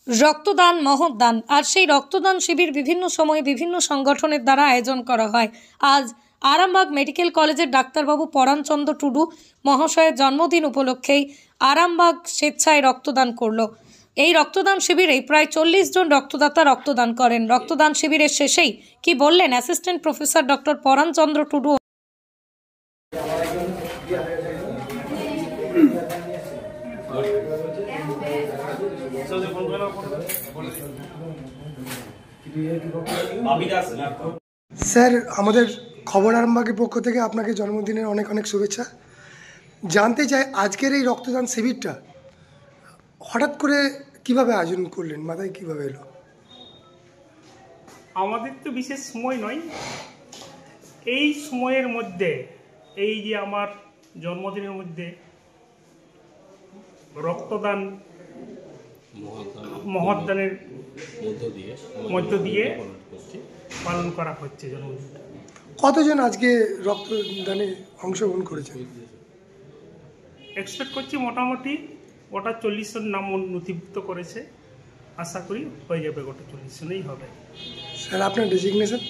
রক্তদান মহৎদান আর সেই রক্তদান শিবির বিভিন্ন সময়ে বিভিন্ন সংগঠনের দ্বারা আয়োজন করা হয়। আজ আরামবাগ মেডিকেল কলেজের ডাক্তারবাবু পরাণচন্দ্র টুডু মহাশয়ের জন্মদিন উপলক্ষেই আরামবাগ স্বেচ্ছায় রক্তদান করল। এই রক্তদান শিবিরে প্রায় 40 জন রক্তদাতা রক্তদান করেন। রক্তদান শিবিরের শেষেই কি বললেন assistant professor doctor Paranchandra Tudu. Sir, আমাদের খবর আরামবাগের পক্ষ থেকে আপনাকে জন্মদিনের অনেক অনেক শুভেচ্ছা। জানতে চাই আজকের এই রক্তদান শিবিরটা হঠাৎ করে কিভাবে আয়োজন করলেন, মাথায় কিভাবে এলো? আমাদের তো বিশেষ সময় নয়, এই সময়ের মধ্যে এই যে আমার জন্মদিনের মধ্যে রক্তদান মহৎদানের মধ্য দিয়ে পালন করা হচ্ছে জন্মদিনটা। কতজন আজকে রক্তদানে অংশগ্রহণ করেছেন? এক্সপেক্ট করছি মোটামুটি গোটা 40 জন নাম নথিভুক্ত করেছে। আশা করি হয়ে যাবে, গোটা 40 জনেই হবে। স্যার, আপনার designation?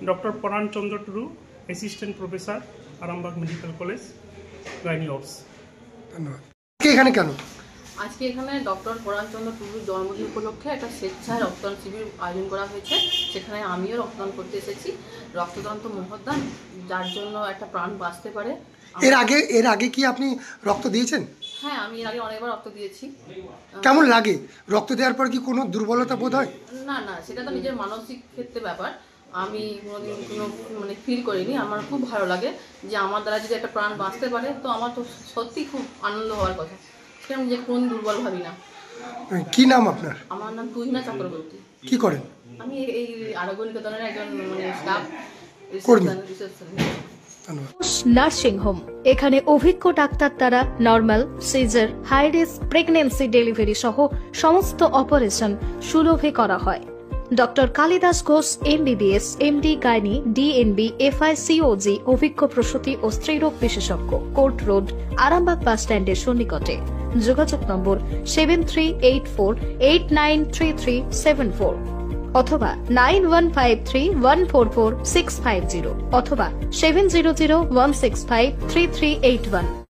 Doctor Paranchandra Tudu, assistant professor, Arambagh medical college, gynae ops. ধন্যবাদ। এখানে কেন? আজকে এখানে ডক্টর পরাণচন্দ্র টুডুর জন্মদিন উপলক্ষে একটা স্বেচ্ছায় রক্তদান শিবির আয়োজন করা হয়েছে। সেখানে আমিও রক্তদান করতে এসেছি। রক্তদান তো মহৎদান, যার জন্য একটা প্রাণ বাঁচতে পারে। এর আগে কি আপনি রক্ত দিয়েছেন? হ্যাঁ, আমি এর আগে অনেকবার রক্ত দিয়েছি। কেমন লাগে? রক্ত দেওয়ার পর কি কোনো দুর্বলতা বোধ হয়? না না, সেটা তো নিজের মানসিক ক্ষেত্রে ব্যাপার। আমি কোনোদিন কোনো ফিল করিনি। আমার খুব ভালো লাগে যে আমার দ্বারা যদি একটা প্রাণ বাঁচতে পারে, তো আমার তো সত্যি খুব আনন্দ হওয়ার কথা। সেটা আমি যে কোন দুর্বল ভাবি না। কি নাম আপনার? আমার নাম তুহিনা চক্রবর্তী। কি করেন? আমি এই আরোগ্য নিকেতনের একজন স্টাফ রিসেপশন। নার্সিং হোম, এখানে অভিজ্ঞ ডাক্তার দ্বারা normal, caesar, high risk pregnancy, delivery সহ সমস্ত অপারেশন সুলভে করা হয়। Doctor Kalidas Ghosh, MBBS, MD, gynae, DNB, FICOG, অভিজ্ঞ প্রসূতি ও স্ত্রীরোগ বিশেষজ্ঞ, কোর্ট রোড, আরামবাগ বাস স্ট্যান্ডের সন্নিকটে। যোগাযোগ নম্বর 7384893374 অথবা 9153144650 অথবা 7001653381।